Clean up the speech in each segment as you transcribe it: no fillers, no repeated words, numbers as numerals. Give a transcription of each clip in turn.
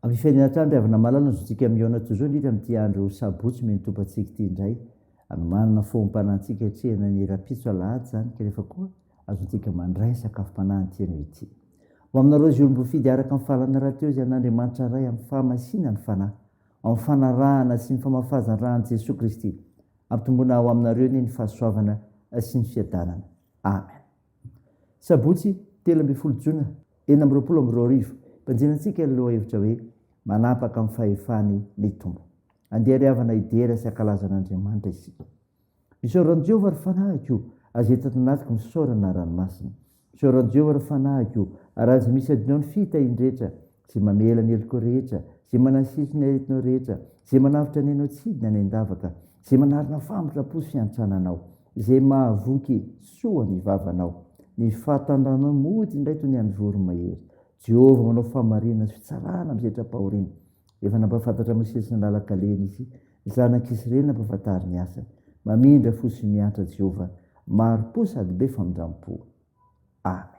amin'ny fiainanatrandriavana malala zotsika miona toyzao ndrindra amin'ity andro sabotsy menotompantsika ity indray anomanana fombampanantsika etrehana ny rapitso alahady zany ka rehefa koa azontsika mandray sakafom-panahyntiana ity ho aminareo zy olombofidy araka amin'ny fahalana raha teo izay an'andriamanitra ray amin'ny fahamasina ny fanahy amin'ny fanarahana sy ny famafazany rahan'i Jesosy Kristy ampitombona ao aminareo ny fahasoavana sy ny fiadanana amen. Sabotsy 17 Jona 2022 mpanjinantsika aloha hevitra hoe manapaka amin'ny fahefany ny tombo andeha ry havana idera sy ankalazan'Andriamanitra isika misaoran'i Jehovah ry fanahiko azy tatonatiko misaorana ranomasina misaoran'i Jehovah ry fanahiko ary azy misy adinao ny fitahiany rehetra sy mamela ny heliko rehetra sy manasiso ny aretinao rehetra sy manavitra ny anao tsidina ny andavaka sy manarina fambotrapo sy fiantrana izay mahavoky soa ny vavanao ny fahatandranao mody indray toy ny an'ny voromahery Jehovah manao famarinana sy fitsarana mizetra-pahoriana efa nampafantatra Mosesy ny lalakalena izy zanak'Israely nampafantary ny asany mamindra fo sy miantra Jehovah maro-po sady be famindram-po amen.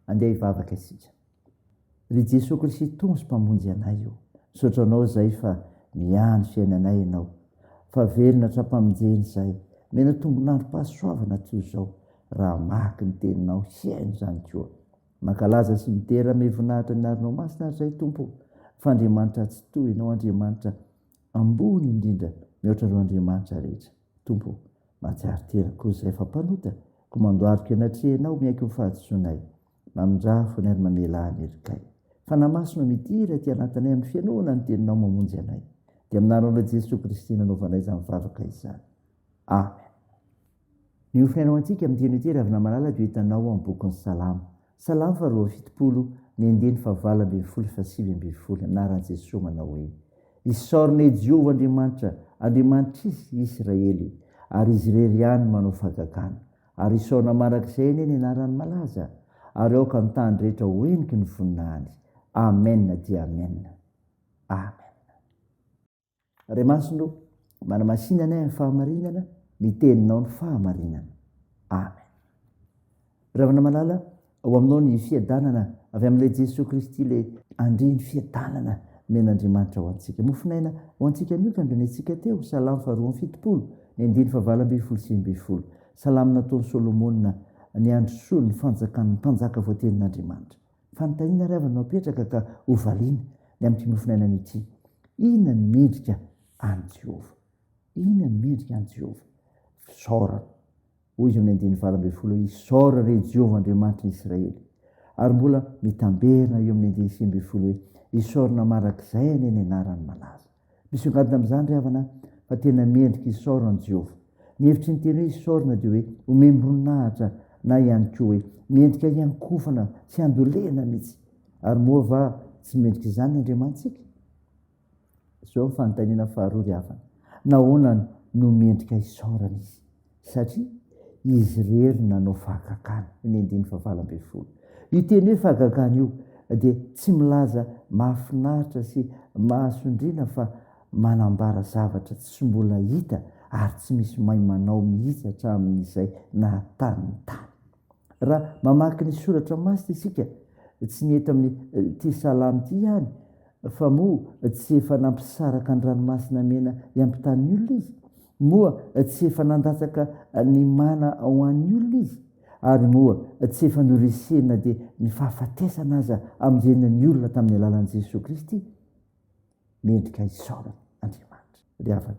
Andeha hivavaka isika. Ry Jesosy Kristy tonga sy mpamonjy anay io. Misaotranao zay fa miany fiainanay ianao. Fa velona tra-pamonjeny zay. Mena tombonandro-pahasoavana toy izao. Raha maky ny teninao hiaino zany koa. Mankalaza sy mitera mevonahitra ny arinao masina zay tompo. Fa Andriamanitra tsy tohinao Andriamanitra ambony indrindra mihoatra ireo Andriamanitra rehetra. Tompo, mahatsiaro tena koa zay fa mpanota. Ko mandoarika anatrehanao miaiky ny fahadisoanay. Mamindrafo ny ary mamela any erikay. Fa namasino midira ty anatinay amin'ny fianoana ny teninao mamonjy anay. Dia amin'anao Jesosy Kristy nanaovanay izany mivavaka izany. Amen. Ny ofinainao antsika amin'ny teny ity ravina malala dia hitanao amin'ny bokin'ny Salamo. Salamo 270 ny 2:7-7 anaran'i Jesosy manao hoe: isaorinay Jehovah Andriamanitra, Andriamanitrisy Israely, ary izy irery ihany manao fahagagana. Ary isaorina marak'izay ny anarany malaza. Ary aoka ny tany rehetra hoeniky ny voninahiny. Amen dia amen. Amen. Ray masino, manamasinanay amin'ny fahamarinana, ny teninao ny fahamarinana. Amen. Ravina malala, ao aminao ny fiadanana avy amin'ilay Jesosy Kristy le andre ny fiadanana men'Andriamanitra ho antsika. Mofinaina ho antsika mioka andreny antsika teo. Salamo 2:7, ny 9:20. Salamo nataon'ny Solomona ny andro soa ny fanjakan'ny mpanjaka voatenin'Andriamanitra. Fanontaniana ry avana apetraka ka hovaliana ny amin'ity mofinaina ity. Inona ny mendrika any Jehova? Inona ny mendrika any Jehova? Fisaorana. Hoy izy amin'ny 9:20, isaora re Jehova Andriamanitra Israely. Ary mbola mitamberina eo amin'ny 9:20 hoe isaorana marak'izay any ny anarany malaza. Misy angadina amin'izany ry havana fa tena mendrika isaorana Jehova. Ny hevitry ny teny hoe isaorana dia hoe omembroninahitra na ihany koa hoe mendrika iankofana sy andolena mihitsy. Ary moa va tsy mendrika izany ny Andriamantsika? Zao fanontaniana faharoa ry havana. Nahoana no mendrika isaorana izy? Satria izy rery nanao fahagagana. Ny 9:20. Io teny hoe fahagagana io dia tsy milaza mahafinaritra sy mahasondriana fa manambara zavatra tsy mbola hita ary tsy misy mahay manao mihitsy hatramin'izay nahatany tany. Raha mamaky ny soratra masina isika, tsy ny eto amin'ny ty salamo ty ihany, fa moa tsy efa nampisaraka ny ranomasina mena hiampitan'ny olona izy, moa tsy efa nandatsaka ny mana ao an'ny olona izy, ary moa tsy efa noresena dia ny fahafatesana aza amin'ireny olona tamin'ny alalan'i Jesosy Kristy. Mendrika isaorana Andriamanitra. Ry havana,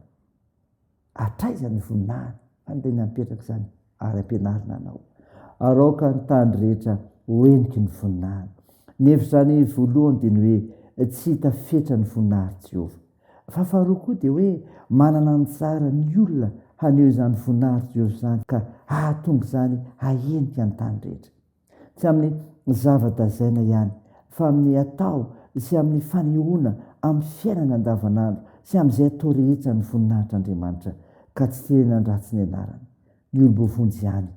atraiza ny voninahiny? Fanontaniana mipetraka izany ary ampianarina anao. Araoka ny tany rehetra hoeniky ny voninahiny. Ny hevitry izany voalohany dia ny hoe tsy hita fetra ny voninahiny Jehova. Fa faharoa koa dia hoe manana ny tsara ny olona haneho izany voninahiny Jehova izany ka hahatonga izany hahenika ny tany rehetra. Tsy amin'ny zava-dazaina ihany, fa amin'ny atao sy amin'ny fanehoana amin'ny fiainana andavanandro sy amin'izay atao rehetra ny voninahitr'Andriamanitra ka tsy tena ratsy ny anarany. Ny olom-bovonjy ihany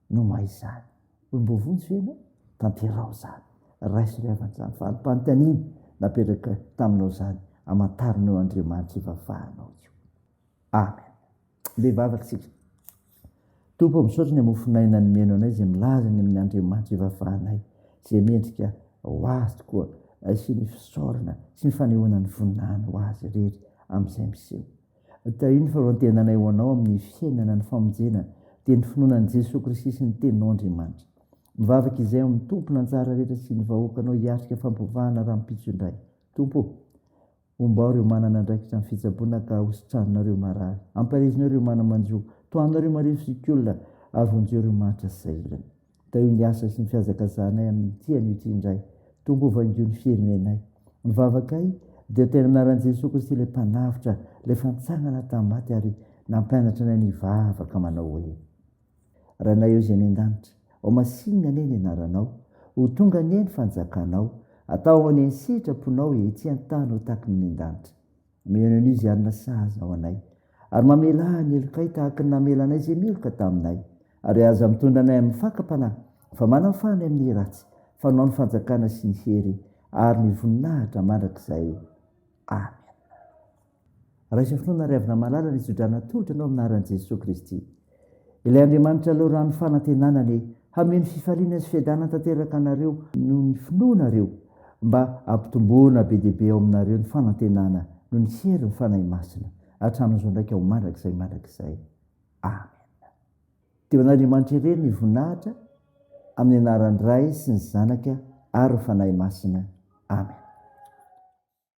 no mahay izany. Olom-bovonjy ve ianao? Tanterao izany. Raisy ry havana izany fa alim-panontaniana napetraka taminao izany hamantarinao Andriamanitra ivavahanao io. Amen. Bevavaka isika. Tompo, misaotra ny mofinaina nomeno anay izay milaza ny amin'ny Andriamanitra ivavahanay, izay mendrika ho azy tokoa sy ny fisaorana sy ny fanehoana ny voninahiny ho azy rery amin'izay miseho. Io ny faharoantenanay ho anao amin'ny fiainana ny famonjena dia ny finoanan'i Jesosy Kristy sy ny teninao Andriamanitra. Mivavaka izay amin'ny tompo nanjara rehetra sy ny vahoakanao hiatrika fampovahana raha mipitso indray. Tompo, ombao ireo manana andraikitra amin'ny fitsaboana ka hositranonareo marary. Amparizinao ireo manamanjo, toanareo marefosikolona ary vonjeo ireo mahatra sy izay ilana. Tao ny asa sy ny fihazakazanay amin'ny tian'io indray. Tompo vaingo ny fierinay. Mivavaka ay dia tena anaran'i Jesosy Kristy ilay mpanavitra, ilay fantsangana tamin'ny maty ary nampianatra anay nivavaka manao hoe: Ranay eo izay ny an-danitra, ao masinina ane ny anaranao, ho tonga anie ny fanjakanao, atao any sitraponao ety an-tany ho taky ny an-danitra. Miheno an'io izy arina sahaza ao anay, ary mamela ny elokay tahaka ny namela anay izay meloka taminay, ary aza mitondra anay amin'ny fakam-panahy, fa manafany amin'ny ratsy, fanao ny fanjakana sy ny hery, ary ny voninahitra mandrakizay. Amen. Raisy finoana ry havana malala ny izodrana tolotra anao aminaran'i Jesosy Kristy. Ilay Andriamanitra aloha rano fanantenanany hameno fifaliana sy fiadanana tanteraka anareo no ny finoanareo mba ampitomboana be dia be ao aminareo ny fanantenana no ny hery ny fanahy masina hatramin'izao ndraika ho mandrakizay. Amen. Teo an'Andriamanitra irery ny voninahitra amin'ny anaran'ny Ray sy ny Zanaka ary ny fanahy masina. Amen.